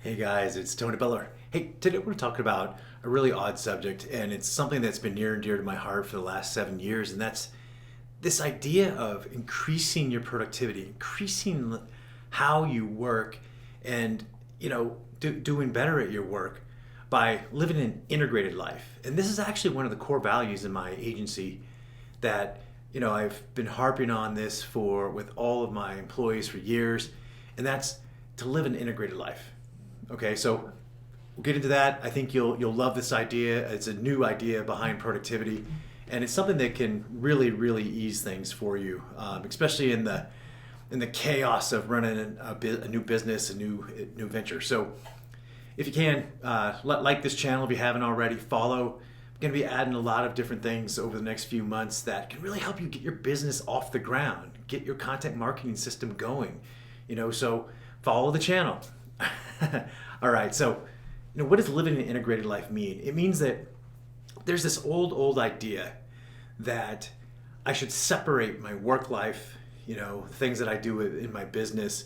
Hey guys, it's Tony Butler. Hey, today we're talking about a really odd subject, and it's something that's been near and dear to my heart for the last 7 years, and that's this idea of increasing your productivity, increasing how you work, and doing better at your work by living an integrated life. And this is actually one of the core values in my agency that I've been harping on this for with all of my employees for years, and that's to live an integrated life. Okay, so we'll get into that. I think you'll love this idea. It's a new idea behind productivity, and it's something that can really ease things for you, especially in the chaos of running a new business, a new venture. So if you can, like this channel if you haven't already, follow. I'm going to be adding a lot of different things over the next few months that can really help you get your business off the ground, get your content marketing system going. So follow the channel. All right, so what does living an integrated life mean? It means that there's this old idea that I should separate my work life, things that I do in my business,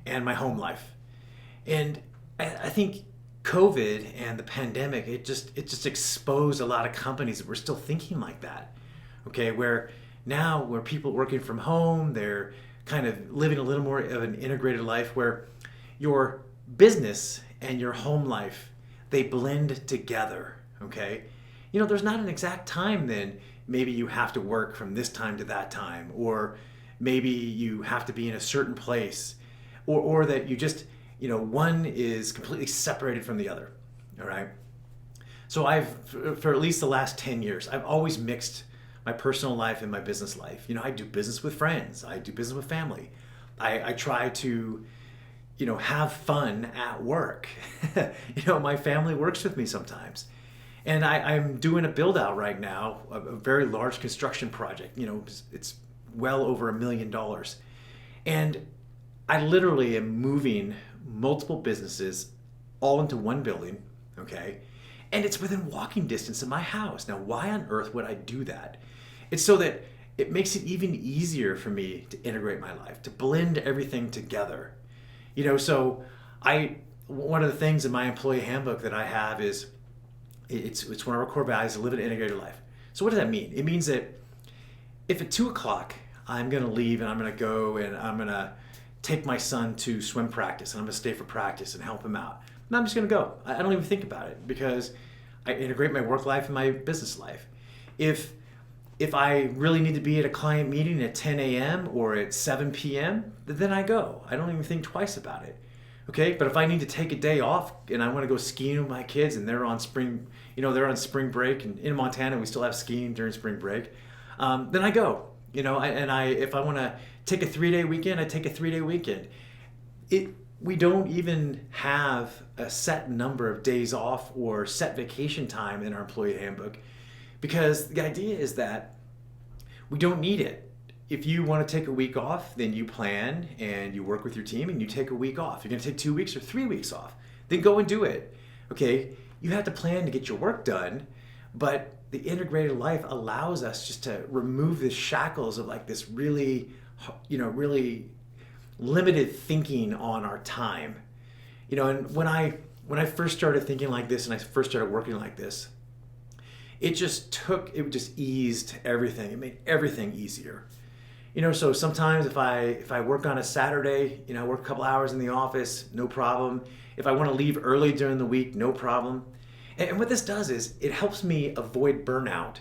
and my home life. And I think COVID and the pandemic, it just exposed a lot of companies that were still thinking like that. Okay, where people working from home, they're kind of living a little more of an integrated life where your business and your home life, they blend together. Okay, there's not an exact time then maybe you have to work from this time to that time, or maybe you have to be in a certain place, or that you just one is completely separated from the other. All right, so for at least the last 10 years, I've always mixed my personal life and my business life. I do business with friends, I do business with family, I try to have fun at work. My family works with me sometimes. And I'm doing a build out right now, a very large construction project. It's well over $1 million. And I literally am moving multiple businesses all into one building, okay? And it's within walking distance of my house. Now, why on earth would I do that? It's so that it makes it even easier for me to integrate my life, to blend everything together. So one of the things in my employee handbook that I have is it's one of our core values to live an integrated life. So what does that mean? It means that if at 2 o'clock I'm going to leave and I'm going to go and I'm going to take my son to swim practice and I'm going to stay for practice and help him out, and I'm just going to go. I don't even think about it because I integrate my work life and my business life. If I really need to be at a client meeting at 10 a.m. or at 7 p.m., then I go. I don't even think twice about it. Okay, but if I need to take a day off and I want to go skiing with my kids and they're on spring break, and in Montana we still have skiing during spring break, then I go. If I want to take a 3-day weekend, I take a 3-day weekend. We don't even have a set number of days off or set vacation time in our employee handbook, because the idea is that we don't need it. If you want to take a week off, then you plan and you work with your team and you take a week off. You're going to take 2 weeks or 3 weeks off, then go and do it. Okay, you have to plan to get your work done, but the integrated life allows us just to remove the shackles of like this really limited thinking on our time. And when I first started thinking like this and I first started working like this, it just eased everything. It made everything easier. So sometimes if I work on a Saturday, I work a couple hours in the office, no problem. If I want to leave early during the week, no problem. And what this does is it helps me avoid burnout.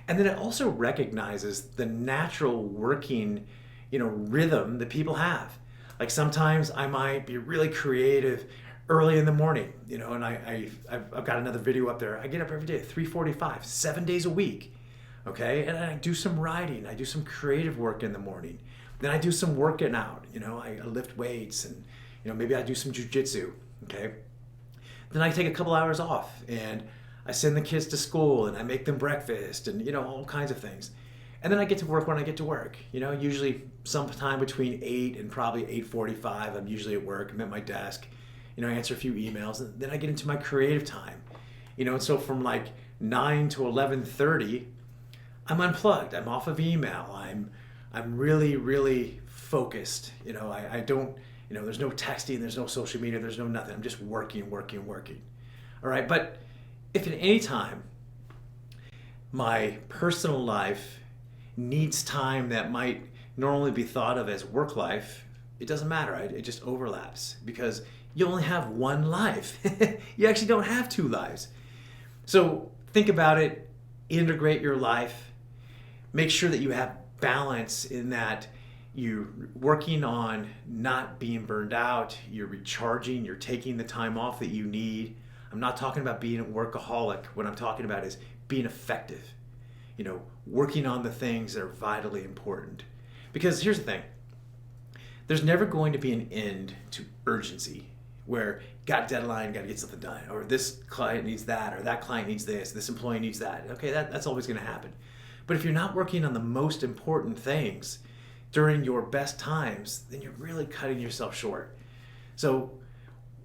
And then it also recognizes the natural working, rhythm that people have. Like sometimes I might be really creative early in the morning, and I've got another video up there. I get up every day at 3:45, 7 days a week, okay? And I do some writing, I do some creative work in the morning. Then I do some working out, I lift weights and, maybe I do some jujitsu, okay? Then I take a couple hours off and I send the kids to school and I make them breakfast and, all kinds of things. And then I get to work when I get to work, usually sometime between 8 and probably 8:45, I'm usually at work, I'm at my desk. I answer a few emails, and then I get into my creative time. And so from like 9 to 11:30, I'm unplugged. I'm off of email. I'm really focused. I don't There's no texting, there's no social media, there's no nothing. I'm just working, working, working. All right, but if at any time my personal life needs time that might normally be thought of as work life, it doesn't matter. Right? It just overlaps because you only have one life. You actually don't have two lives. So think about it, integrate your life, make sure that you have balance in that you're working on not being burned out, you're recharging, you're taking the time off that you need. I'm not talking about being a workaholic. What I'm talking about is being effective, working on the things that are vitally important. Because here's the thing, there's never going to be an end to urgency where got a deadline, got to get something done, or this client needs that, or that client needs this employee needs that. Okay, that's always going to happen. But if you're not working on the most important things during your best times, then you're really cutting yourself short. So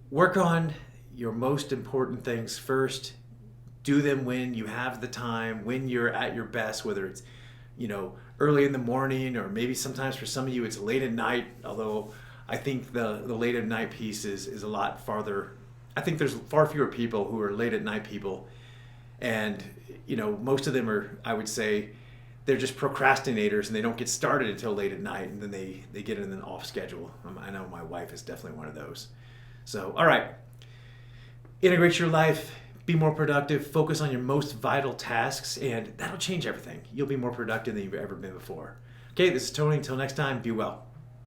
work on your most important things first. Do them when you have the time, when you're at your best, whether it's early in the morning, or maybe sometimes for some of you it's late at night, although I think the late at night piece is a lot farther. I think there's far fewer people who are late at night people, and most of them are, I would say, they're just procrastinators and they don't get started until late at night, and then they get in an off schedule. I know my wife is definitely one of those. So all right, integrate your life, be more productive, focus on your most vital tasks, and that'll change everything. You'll be more productive than you've ever been before. Okay, this is Tony. Until next time, be well.